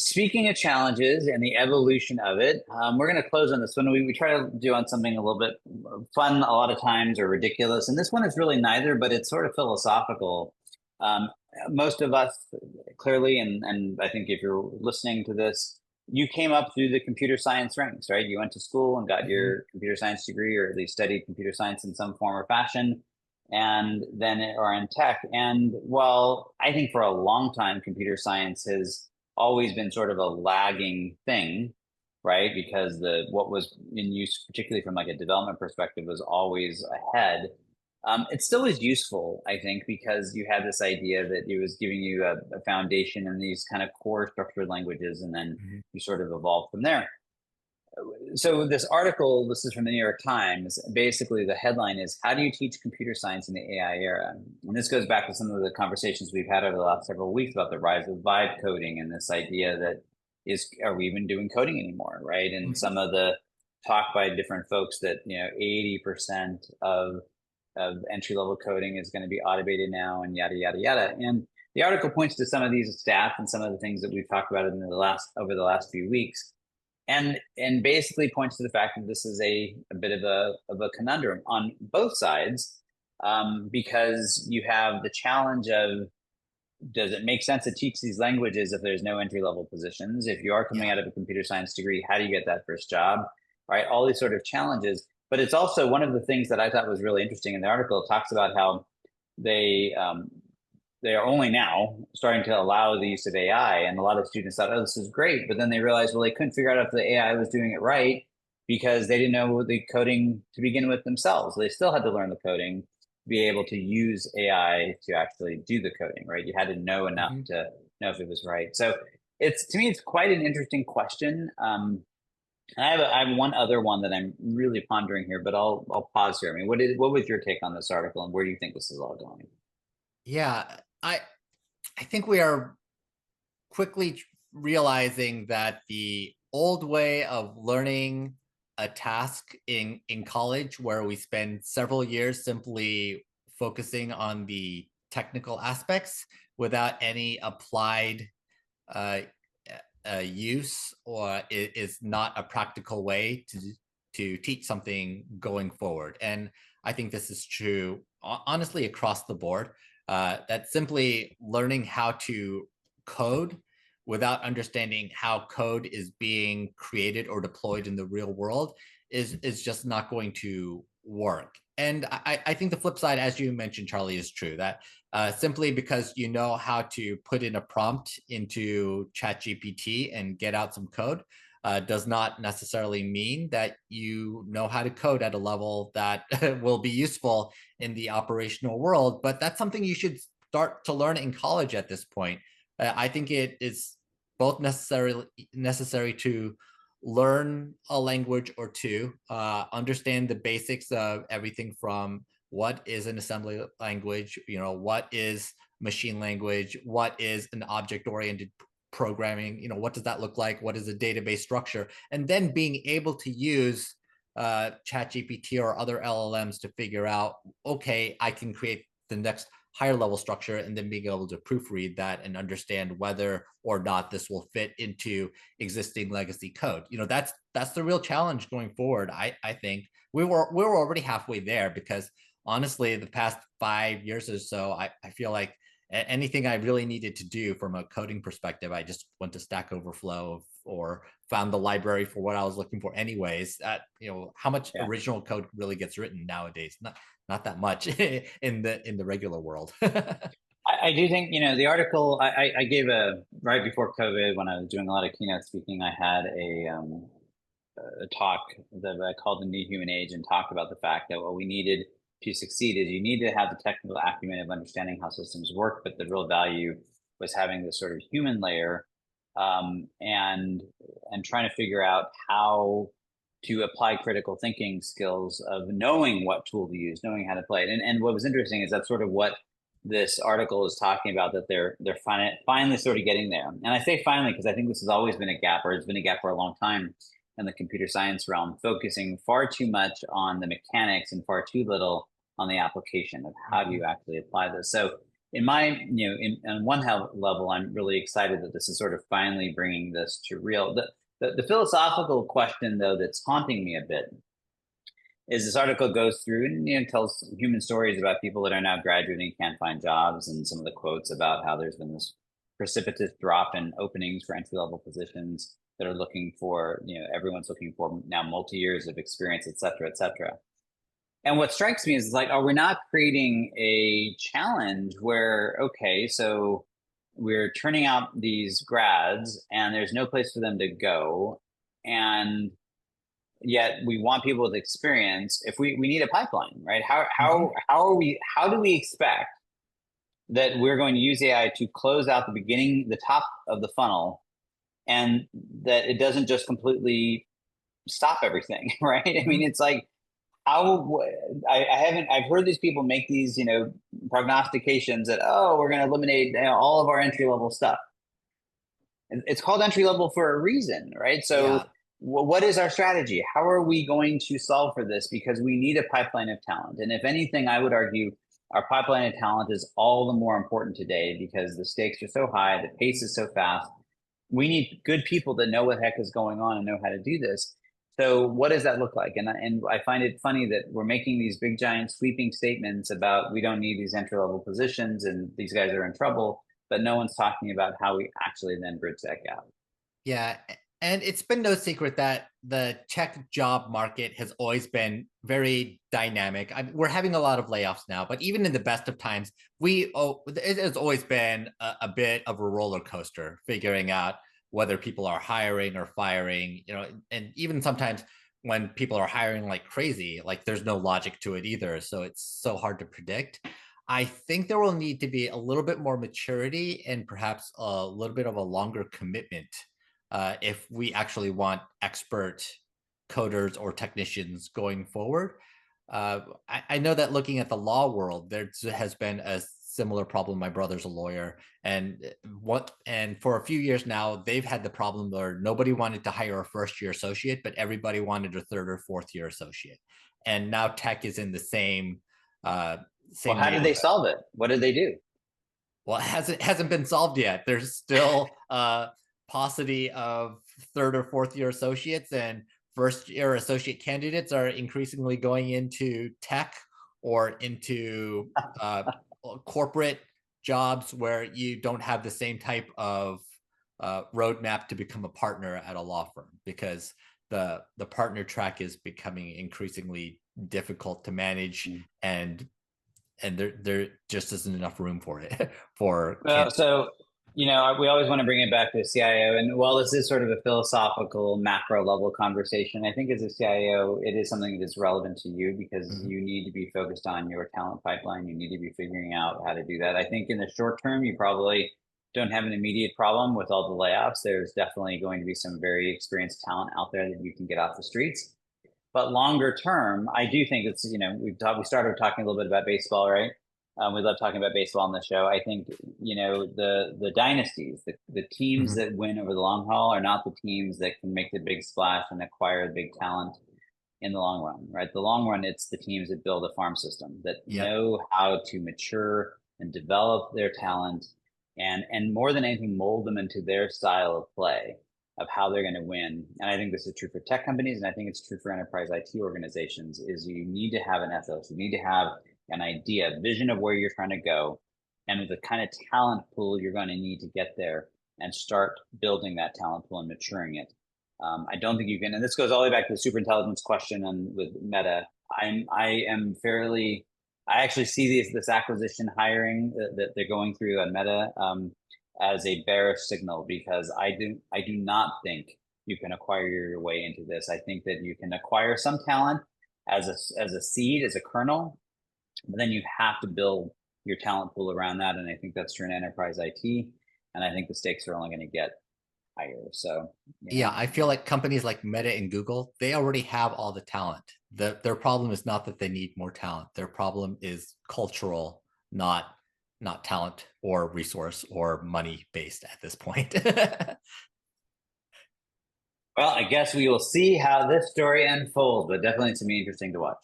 speaking of challenges and the evolution of it, we're going to close on this one. We try to do on something a little bit fun a lot of times or ridiculous. And this one is really neither, but it's sort of philosophical. Um, Most of us clearly, and I think if you're listening to this, you came up through the computer science ranks, right? You went to school and got Hmm. your computer science degree, or at least studied computer science in some form or fashion, and then or in tech. And well, I think for a long time, computer science has always been sort of a lagging thing, right? Because the what was in use, particularly from like a development perspective, was always ahead. It still is useful, I think, because you had this idea that it was giving you a foundation in these kind of core structured languages, and then Hmm. you sort of evolved from there. So this article, this is from the New York Times. Basically, the headline is "How do you teach computer science in the AI era?" And this goes back to some of the conversations we've had over the last several weeks about the rise of vibe coding and this idea that are we even doing coding anymore, right? And Hmm. some of the talk by different folks that 80% of entry level coding is going to be automated now, and yada yada yada. And the article points to some of these stats and some of the things that we've talked about in the last over the last few weeks, and basically points to the fact that this is a bit of a conundrum on both sides, because you have the challenge of, does it make sense to teach these languages if there's no entry level positions? If you are coming Yeah. out of a computer science degree, how do you get that first job? Right, all these sort of challenges. But it's also one of the things that I thought was really interesting in the article. It talks about how they um, they are only now starting to allow the use of AI. And a lot of students thought, oh, this is great. But then they realized, well, they couldn't figure out if the AI was doing it right because they didn't know the coding to begin with themselves. They still had to learn the coding to be able to use AI to actually do the coding, right? You had to know enough Hmm. to know if it was right. So it's, to me, it's quite an interesting question. And I have one other one that I'm really pondering here, but I'll pause here. I mean, what was your take on this article, and where do you think this is all going? Yeah, I think we are quickly realizing that the old way of learning a task in college, where we spend several years simply focusing on the technical aspects without any applied uh, use, or is not a practical way to teach something going forward. And I think this is true honestly across the board. That simply learning how to code without understanding how code is being created or deployed in the real world is just not going to work. And I think the flip side, as you mentioned, Charlie, is true that simply because you know how to put in a prompt into ChatGPT and get out some code does not necessarily mean that you know how to code at a level that will be useful in the operational world. But that's something you should start to learn in college at this point. I think it is both necessary to learn a language or two, understand the basics of everything from what is an assembly language, what is machine language, what is an object-oriented programming, what does that look like, what is a database structure, and then being able to use ChatGPT or other LLMs to figure out, okay, I can create the next higher level structure, and then being able to proofread that and understand whether or not this will fit into existing legacy code. That's the real challenge going forward. I think we were already halfway there, because honestly, the past 5 years or so, I feel like anything I really needed to do from a coding perspective, I just went to Stack Overflow or found the library for what I was looking for anyways. How much Yeah. original code really gets written nowadays? Not that much in the regular world. I do think, the article I gave right before COVID when I was doing a lot of keynote speaking, I had a talk that I called the New Human Age, and talked about the fact that what we needed to succeed is you need to have the technical acumen of understanding how systems work, but the real value was having this sort of human layer, and trying to figure out how to apply critical thinking skills of knowing what tool to use, knowing how to play it. And what was interesting is that's sort of what this article is talking about, that they're finally sort of getting there. And I say finally because I think this has always been a gap, or it's been a gap for a long time in the computer science realm, focusing far too much on the mechanics and far too little on the application of how do Mhm. you actually apply this. So in my, on one level, I'm really excited that this is sort of finally bringing this to real. The philosophical question, though, that's haunting me a bit is this article goes through and tells human stories about people that are now graduating, can't find jobs, and some of the quotes about how there's been this precipitous drop in openings for entry level positions that are looking for, everyone's looking for now multi years of experience, et cetera, et cetera. And what strikes me is like, are we not creating a challenge where, okay, so we're turning out these grads and there's no place for them to go. And yet we want people with experience. If we need a pipeline, right? How do we expect that we're going to use AI to close out the top of the funnel, and that it doesn't just completely stop everything, right? I mean, it's like, I've heard these people make these, prognostications that, oh, we're going to eliminate all of our entry level stuff. It's called entry level for a reason, right? So Yeah. what is our strategy? How are we going to solve for this? Because we need a pipeline of talent. And if anything, I would argue our pipeline of talent is all the more important today because the stakes are so high, the pace is so fast. We need good people that know what the heck is going on and know how to do this. So what does that look like? And I find it funny that we're making these big, giant, sweeping statements about we don't need these entry-level positions and these guys are in trouble, but no one's talking about how we actually then bridge that gap. Yeah. And it's been no secret that the tech job market has always been very dynamic. We're having a lot of layoffs now, but even in the best of times, it has always been a bit of a roller coaster figuring out whether people are hiring or firing, and even sometimes when people are hiring like crazy, like there's no logic to it either. So it's so hard to predict. I think there will need to be a little bit more maturity and perhaps a little bit of a longer commitment if we actually want expert coders or technicians going forward. I know that looking at the law world, there has been a similar problem. My brother's a lawyer, and for a few years now, they've had the problem where nobody wanted to hire a first-year associate, but everybody wanted a third or fourth-year associate. And now tech is in the same Well, how did they solve it? What did they do? Well, it hasn't been solved yet. There's still paucity of third or fourth year associates, and first year associate candidates are increasingly going into tech or into corporate jobs where you don't have the same type of roadmap to become a partner at a law firm, because the partner track is becoming increasingly difficult to manage, and there just isn't enough room for it for so we always want to bring it back to the CIO, and while this is sort of a philosophical macro level conversation, I think as a CIO it is something that is relevant to you because you need to be focused on your talent pipeline. You need to be figuring out how to do that. I think in the short term you probably don't have an immediate problem with all the layoffs. There's definitely going to be some very experienced talent out there that you can get off the streets. But longer term, I do think it's, we started talking a little bit about baseball, right? We love talking about baseball on the show. I think, the dynasties, the teams that win over the long haul are not the teams that can make the big splash and acquire the big talent in the long run, right? The long run, it's the teams that build a farm system that know how to mature and develop their talent and more than anything, mold them into their style of play of how they're going to win. And I think this is true for tech companies, and I think it's true for enterprise IT organizations, is you need to have an ethos. You need to have an idea, a vision of where you're trying to go, and the kind of talent pool you're going to need to get there, and start building that talent pool and maturing it. I don't think you can, and this goes all the way back to the superintelligence question and with Meta. I actually see this acquisition hiring that they're going through at Meta as a bearish signal, because I do not think you can acquire your way into this. I think that you can acquire some talent as a seed, as a kernel, but then you have to build your talent pool around that. And I think that's true in enterprise IT. And I think the stakes are only going to get higher. So yeah, I feel like companies like Meta and Google, they already have all the talent. Their problem is not that they need more talent. Their problem is cultural, not talent or resource or money based at this point. Well, I guess we will see how this story unfolds, but definitely it's going to be interesting to watch.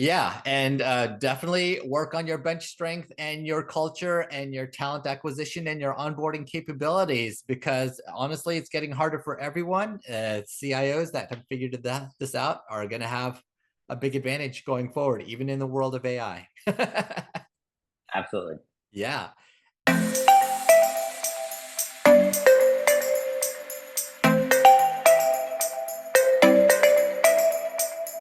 Yeah, and definitely work on your bench strength and your culture and your talent acquisition and your onboarding capabilities, because honestly, it's getting harder for everyone. CIOs that have figured this out are going to have a big advantage going forward, even in the world of AI. Absolutely. Yeah.